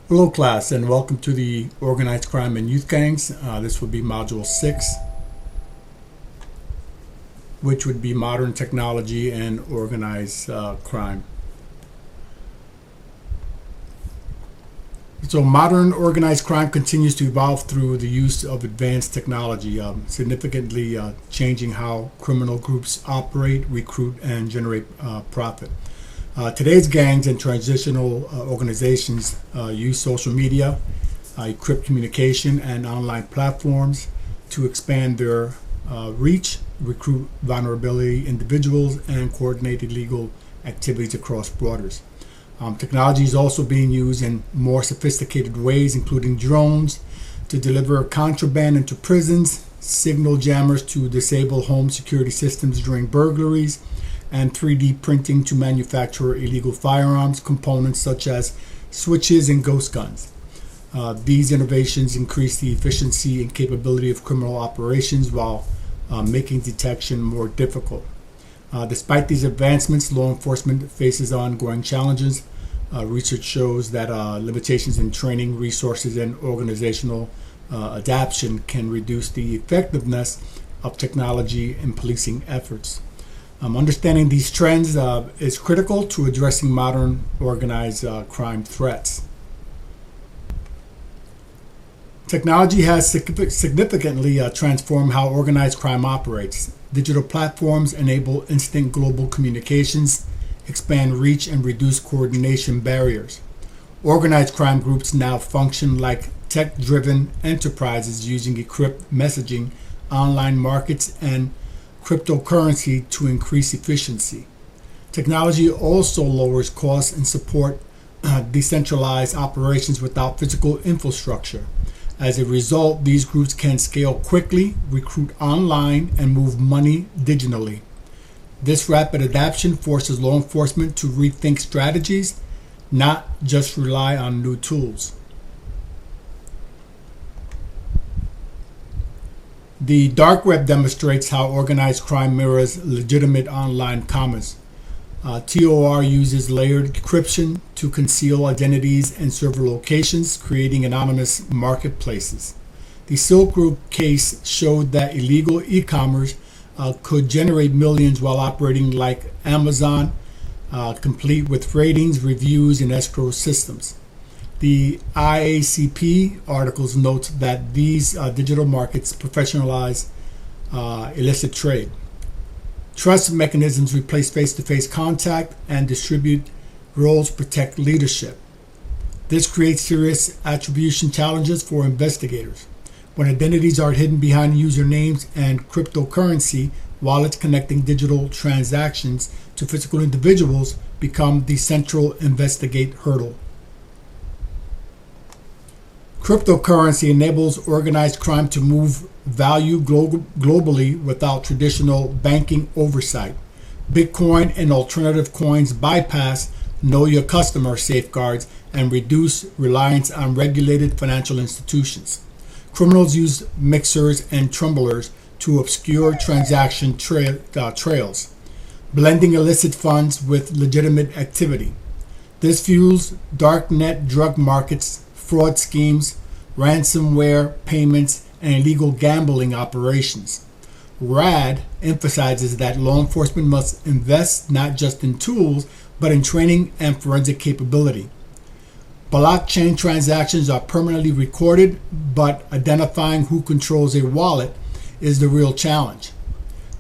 Hello class, and welcome to the Organized Crime and Youth Gangs. This would be Module 6, which would be Modern Technology and Organized Crime. So modern organized crime continues to evolve through the use of advanced technology, significantly changing how criminal groups operate, recruit, and generate profit. Today's gangs and transitional organizations use social media, encrypt communication, and online platforms to expand their reach, recruit vulnerability individuals, and coordinate illegal activities across borders. Technology is also being used in more sophisticated ways, including drones to deliver contraband into prisons, signal jammers to disable home security systems during burglaries, and 3D printing to manufacture illegal firearms components such as switches and ghost guns. These innovations increase the efficiency and capability of criminal operations while making detection more difficult. Despite these advancements, law enforcement faces ongoing challenges. Research shows that limitations in training, resources, and organizational adaptation can reduce the effectiveness of technology in policing efforts. Understanding these trends is critical to addressing modern organized crime threats. Technology has significantly transformed how organized crime operates. Digital platforms enable instant global communications, expand reach, and reduce coordination barriers. Organized crime groups now function like tech-driven enterprises using encrypted messaging, online markets, and cryptocurrency to increase efficiency. Technology also lowers costs and support decentralized operations without physical infrastructure. As a result, these groups can scale quickly, recruit online, and move money digitally. This rapid adoption forces law enforcement to rethink strategies, not just rely on new tools. The dark web demonstrates how organized crime mirrors legitimate online commerce. TOR uses layered encryption to conceal identities and server locations, creating anonymous marketplaces. The Silk Road case showed that illegal e-commerce could generate millions while operating like Amazon, complete with ratings, reviews, and escrow systems. The IACP articles note that these digital markets professionalize illicit trade. Trust mechanisms replace face-to-face contact, and distribute roles protect leadership. This creates serious attribution challenges for investigators. When identities are hidden behind usernames and cryptocurrency, wallets connecting digital transactions to physical individuals become the central investigate hurdle. Cryptocurrency enables organized crime to move value globally without traditional banking oversight. Bitcoin and alternative coins bypass know your customer safeguards and reduce reliance on regulated financial institutions. Criminals use mixers and tremblers to obscure transaction trails, blending illicit funds with legitimate activity. This fuels darknet drug markets, fraud schemes, ransomware payments, and illegal gambling operations. RAD emphasizes that law enforcement must invest not just in tools, but in training and forensic capability. Blockchain transactions are permanently recorded, but identifying who controls a wallet is the real challenge.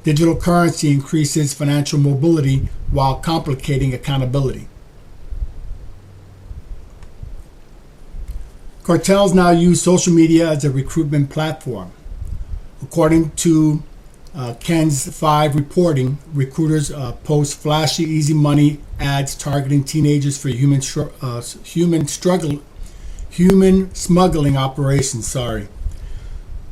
Digital currency increases financial mobility while complicating accountability. Cartels now use social media as a recruitment platform. According to Ken's 5 reporting, recruiters post flashy, easy money ads targeting teenagers for human smuggling operations.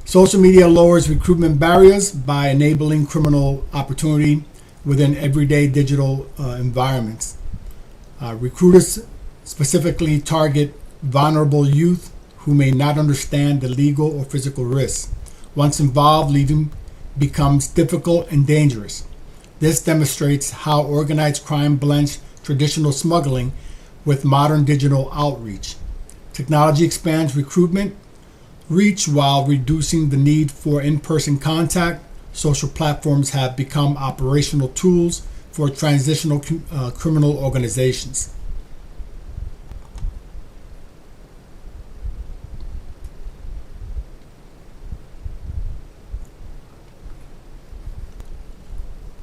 Social media lowers recruitment barriers by enabling criminal opportunity within everyday digital environments. Recruiters specifically target vulnerable youth who may not understand the legal or physical risks. Once involved, leaving becomes difficult and dangerous. This demonstrates how organized crime blends traditional smuggling with modern digital outreach. Technology expands recruitment reach while reducing the need for in-person contact. Social platforms have become operational tools for transitional criminal organizations.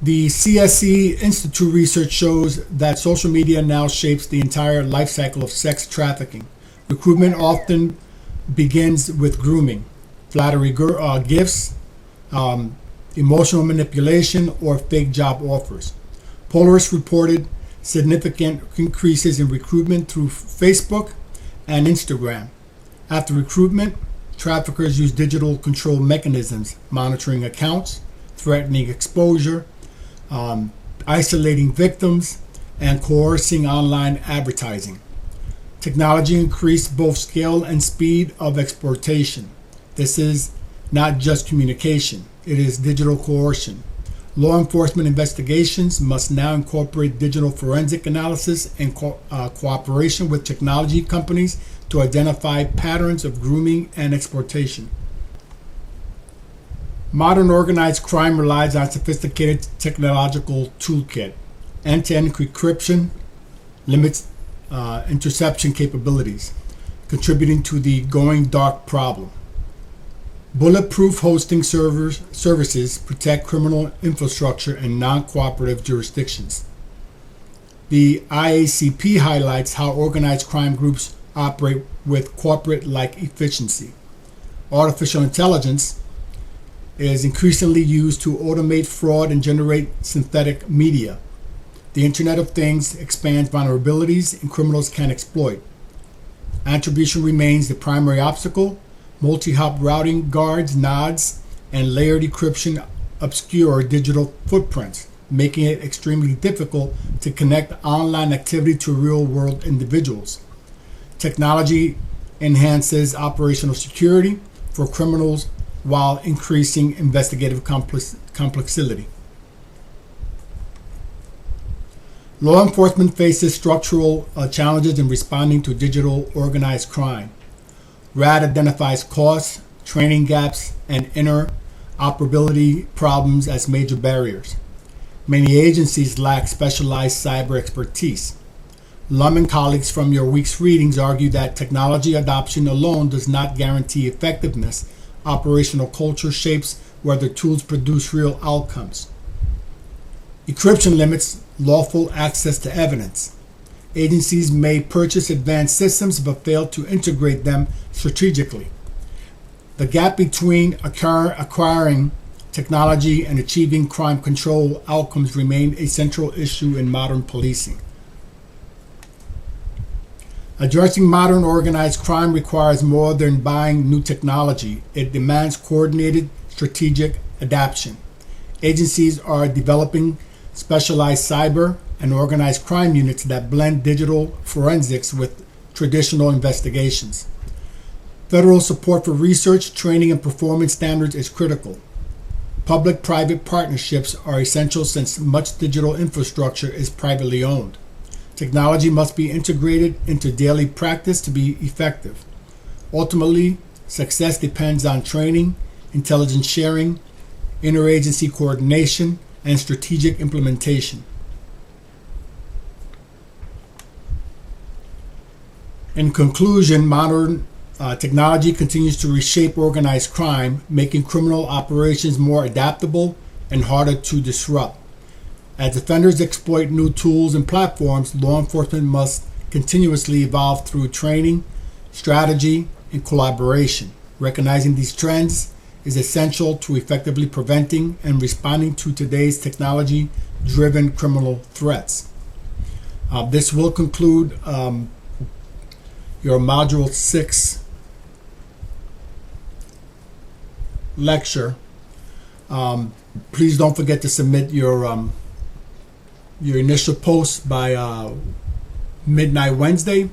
The CSE Institute research shows that social media now shapes the entire life cycle of sex trafficking. Recruitment often begins with grooming, flattery gifts, emotional manipulation, or fake job offers. Polaris reported significant increases in recruitment through Facebook and Instagram. After recruitment, traffickers use digital control mechanisms, monitoring accounts, threatening exposure, isolating victims, and coercing online advertising. Technology increased both scale and speed of exploitation. This is not just communication, it is digital coercion. Law enforcement investigations must now incorporate digital forensic analysis and cooperation with technology companies to identify patterns of grooming and exploitation. Modern organized crime relies on sophisticated technological toolkit. End-to-end encryption limits interception capabilities, contributing to the going dark problem. Bulletproof hosting services protect criminal infrastructure in non-cooperative jurisdictions. The IACP highlights how organized crime groups operate with corporate-like efficiency. Artificial intelligence is increasingly used to automate fraud and generate synthetic media. The Internet of Things expands vulnerabilities and criminals can exploit. Attribution remains the primary obstacle. Multi-hop routing guards, nodes, and layered encryption obscure digital footprints, making it extremely difficult to connect online activity to real-world individuals. Technology enhances operational security for criminals while increasing investigative complexity. Law enforcement faces structural challenges in responding to digital organized crime. RAD identifies costs, training gaps, and interoperability problems as major barriers. Many agencies lack specialized cyber expertise. Lum and colleagues from your week's readings argue that technology adoption alone does not guarantee effectiveness. Operational culture shapes whether tools produce real outcomes. Encryption limits lawful access to evidence. Agencies may purchase advanced systems but fail to integrate them strategically. The gap between acquiring technology and achieving crime control outcomes remain a central issue in modern policing. Addressing modern organized crime requires more than buying new technology. It demands coordinated strategic adaptation. Agencies are developing specialized cyber and organized crime units that blend digital forensics with traditional investigations. Federal support for research, training, and performance standards is critical. Public-private partnerships are essential since much digital infrastructure is privately owned. Technology must be integrated into daily practice to be effective. Ultimately, success depends on training, intelligence sharing, interagency coordination, and strategic implementation. In conclusion, modern technology continues to reshape organized crime, making criminal operations more adaptable and harder to disrupt. As offenders exploit new tools and platforms, law enforcement must continuously evolve through training, strategy, and collaboration. Recognizing these trends is essential to effectively preventing and responding to today's technology-driven criminal threats. This will conclude your Module 6 lecture. Please don't forget to submit your initial post by midnight Wednesday,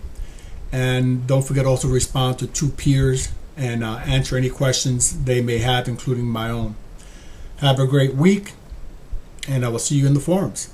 and don't forget also to respond to 2 peers and answer any questions they may have, including my own. Have a great week, and I will see you in the forums.